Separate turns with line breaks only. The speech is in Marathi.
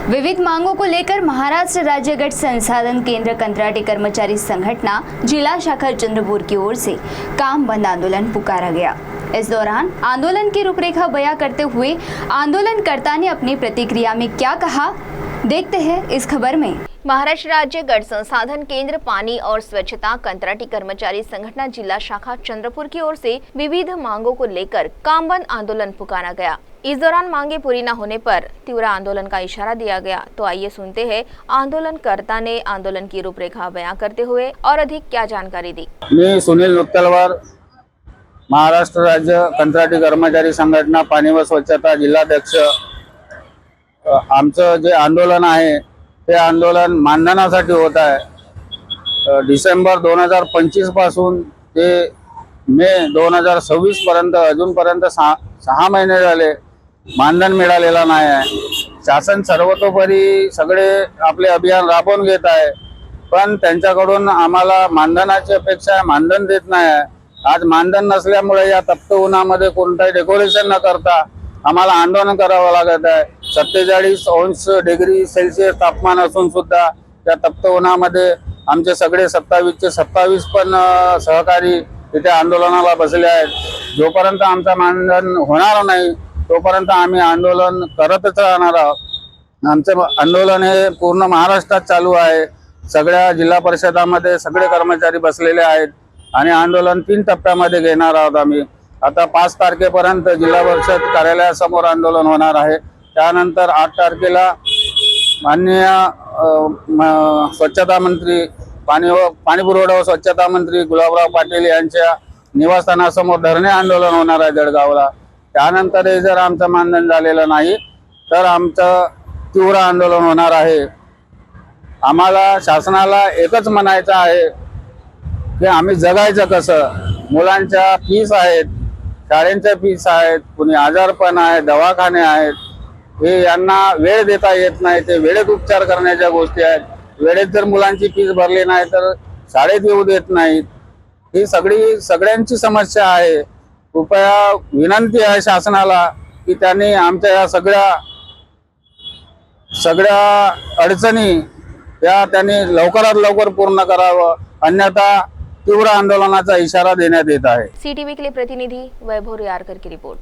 विविध मांगों को लेकर महाराष्ट्र राज्य गठ संसाधन केंद्र कंत्राटी कर्मचारी संगठना जिला शाखा चंद्रपुर की ओर से काम बंद आंदोलन पुकारा गया। इस दौरान आंदोलन की रूपरेखा बयां करते हुए आंदोलनकर्ता ने अपनी प्रतिक्रिया में क्या कहा, देखते हैं इस खबर में।
महाराष्ट्र राज्य गठ संसाधन केंद्र पानी और स्वच्छता कंत्राटी कर्मचारी संगठना जिला शाखा चंद्रपुर की ओर से विविध मांगों को लेकर काम बंद आंदोलन पुकारा गया। इस दौरान मांगे पूरी न होने पर तीव्र आंदोलन का इशारा दिया गया। तो आइए सुनते हैं आंदोलनकर्ता ने आंदोलन की रूपरेखा बयां करते हुए और अधिक क्या जानकारी दी।
मी सुनील नुत्तलवार, महाराष्ट्र राज्य कंत्राटी कर्मचारी संघटना पाणी व स्वच्छता जिल्हाध्यक्ष। आमचं जे आंदोलन आहे ते आंदोलन मानधनासाठी होत आहे। डिसेंबर 2025 पासून ते मे 2026 पर्यंत अजूनपर्यंत 6 महिने झाले मानधन मिळालेला नाही आहे। शासन सर्वतोपरी सगळे आपले अभियान राबवून घेत आहे, पण त्यांच्याकडून आम्हाला मानधनाची अपेक्षा मानधन देत नाही आहे। आज मानधन नसल्यामुळे या तप्त उन्हामध्ये कोणताही डेकोरेशन न करता आम्हाला आंदोलन करावं लागत आहे। 47° तापमान असून सुद्धा त्या तप्त उन्हामध्ये आमचे सगळे 27 पण सहकारी इथे आंदोलनाला बसले आहेत। जोपर्यंत आमचा मानधन होणार नाही तोपर्यंत आम्ही आंदोलन करतच राहणार आहोत। आमचे आंदोलन हे पूर्ण महाराष्ट्रात चालू आहे। सगळ्या जिल्हा परिषदामध्ये सगळे कर्मचारी बसलेले आहेत आणि आंदोलन 3 टप्प्यामध्ये घेणार आहोत। आम्ही आता 5 तारखेपर्यंत जिल्हा परिषद कार्यालयासमोर आंदोलन होणार आहे। त्यानंतर 8 तारखेला माननीय स्वच्छता मंत्री पाणी पुरवठा व स्वच्छता मंत्री गुलाबराव पाटील यांच्या निवासस्थानासमोर धरणे आंदोलन होणार आहे जळगावला। त्यानंतर जर आमचं मानधन झालेलं नाही तर आमचं तीव्र आंदोलन होणार आहे। आम्हाला शासनाला एकच म्हणायचं आहे की आम्ही जगायचं कसं। मुलांच्या फीस आहेत, शाळेंच्या फीस आहेत, कुणी आजारपण आहे, दवाखाने आहेत, हे यांना वेळ देता येत नाही। ते वेळेत उपचार करण्याच्या गोष्टी आहेत। वेळेत जर मुलांची फीस भरली नाही तर शाळेत येऊ देत नाहीत। ही सगळ्यांची समस्या आहे। कृपया विनंती आहे शासनाला की त्यांनी आमच्या या सगळ्या अडचणी या त्यांनी लवकरात लवकर पूर्ण करावं, अन्यथा तीव्र आंदोलनाचा इशारा देण्यात येत आहे।
CTV के लिए प्रतिनिधि वैभव रियारकर की रिपोर्ट।